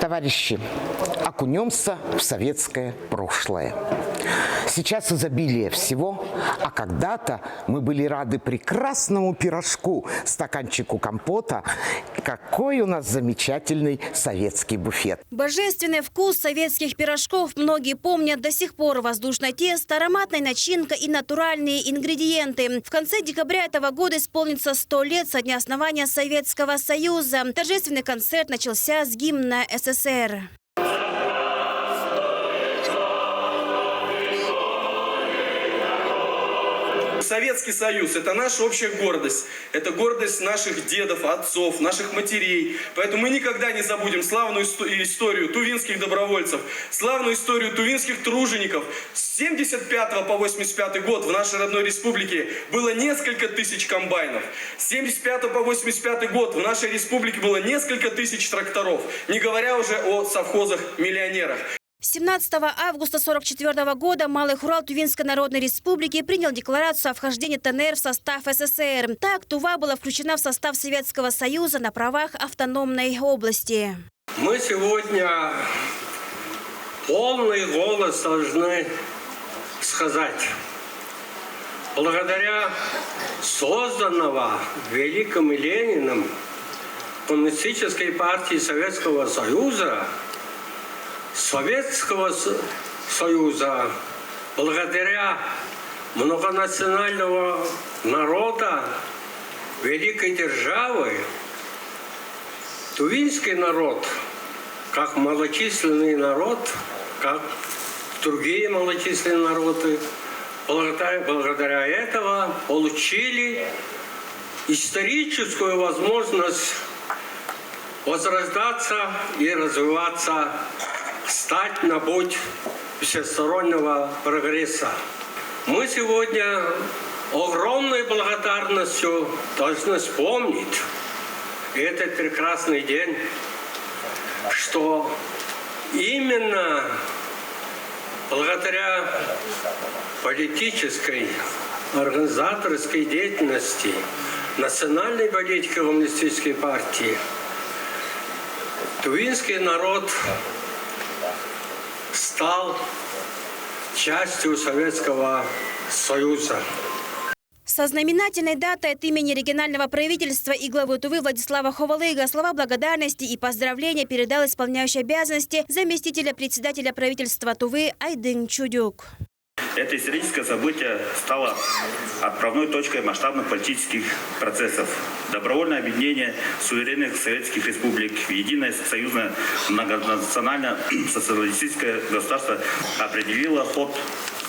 Товарищи, окунемся в советское прошлое. Сейчас изобилие всего, а когда-то мы были рады прекрасному пирожку, стаканчику компота. Какой у нас замечательный советский буфет. Божественный вкус советских пирожков многие помнят до сих пор. Воздушное тесто, ароматная начинка и натуральные ингредиенты. В конце декабря этого года исполнится 100 лет со дня основания Советского Союза. Торжественный концерт начался с гимна СССР. Советский Союз – это наша общая гордость. Это гордость наших дедов, отцов, наших матерей. Поэтому мы никогда не забудем славную историю тувинских добровольцев, славную историю тувинских тружеников. С 75 по 85 год в нашей родной республике было несколько тысяч комбайнов. С 75 по 85 год в нашей республике было несколько тысяч тракторов, не говоря уже о совхозах-миллионерах. 17 августа 1944 года Малый Хурал Тувинской Народной Республики принял декларацию о вхождении ТНР в состав СССР. Так, Тува была включена в состав Советского Союза на правах автономной области. Мы сегодня полный голос должны сказать. Благодаря созданного великим Лениным Коммунистической партии Советского Союза, благодаря многонационального народа великой державы, тувинский народ, как малочисленный народ, как другие малочисленные народы, благодаря этому получили историческую возможность возрождаться и развиваться, стать на путь всестороннего прогресса. Мы сегодня огромной благодарностью должны вспомнить этот прекрасный день, что именно благодаря политической, организаторской деятельности национальной политики Коммунистической партии тувинский народ стал частью Советского Союза. Со знаменательной датой от имени регионального правительства и главы Тувы Владислава Ховалыга слова благодарности и поздравления передал исполняющий обязанности заместителя председателя правительства Тувы Айдын Чудюк. Это историческое событие стало отправной точкой масштабных политических процессов. Добровольное объединение суверенных советских республик в единое союзное многонациональное социалистическое государство определило ход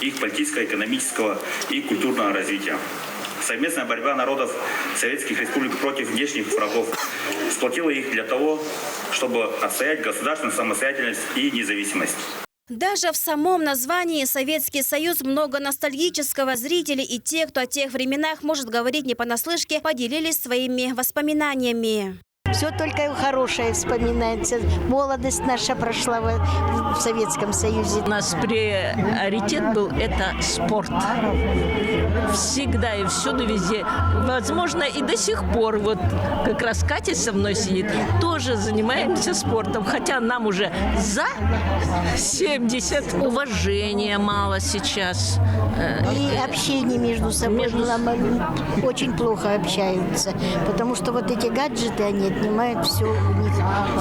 их политического, экономического и культурного развития. Совместная борьба народов советских республик против внешних врагов сплотила их для того, чтобы отстоять государственную самостоятельность и независимость. Даже в самом названии «Советский Союз» много ностальгического. Зрители и те, кто о тех временах может говорить не понаслышке, поделились своими воспоминаниями. Все только хорошее вспоминается. Молодость наша прошла в Советском Союзе. У нас приоритет был – это спорт. Всегда и всюду, везде. Возможно, и до сих пор. Вот как раз Катя со мной сидит, тоже занимаемся спортом. Хотя нам уже за 70. Уважения мало сейчас. И общение между собой очень плохо общаются. Потому что вот эти гаджеты, они отнимают все у них,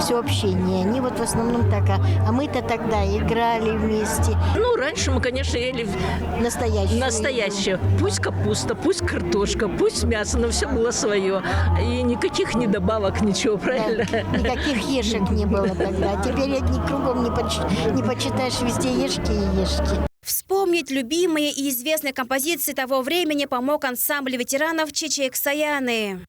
все общение. Они вот в основном так. А мы-то тогда играли вместе. Ну, раньше мы, конечно, ели настоящее. Пусть капуста, пусть картошка, пусть мясо, но все было свое. И никаких недобавок, ничего, правильно? Да, никаких ешек не было тогда. Теперь одни кругом не почитаешь, везде ешки и ешки. Вспомнить любимые и известные композиции того времени помог ансамбль ветеранов Чечек Саяны.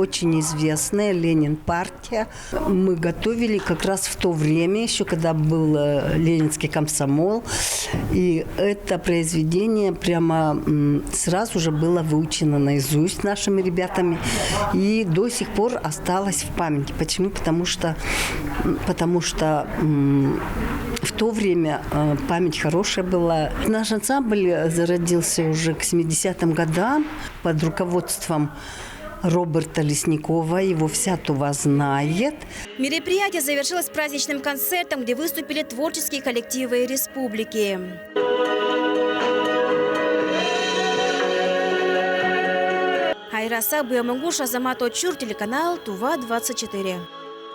очень известная Ленин-партия. Мы готовили как раз в то время, еще когда был Ленинский комсомол. И это произведение прямо сразу же было выучено наизусть нашими ребятами. И до сих пор осталось в памяти. Почему? Потому что в то время память хорошая была. Наш ансамбль зародился уже к 70-м годам под руководством Роберта Лесникова. Его вся Тува знает. Мероприятие завершилось праздничным концертом, где выступили творческие коллективы республики. Айраса Буямангуш, Азамат Очур, телеканал Тува 24.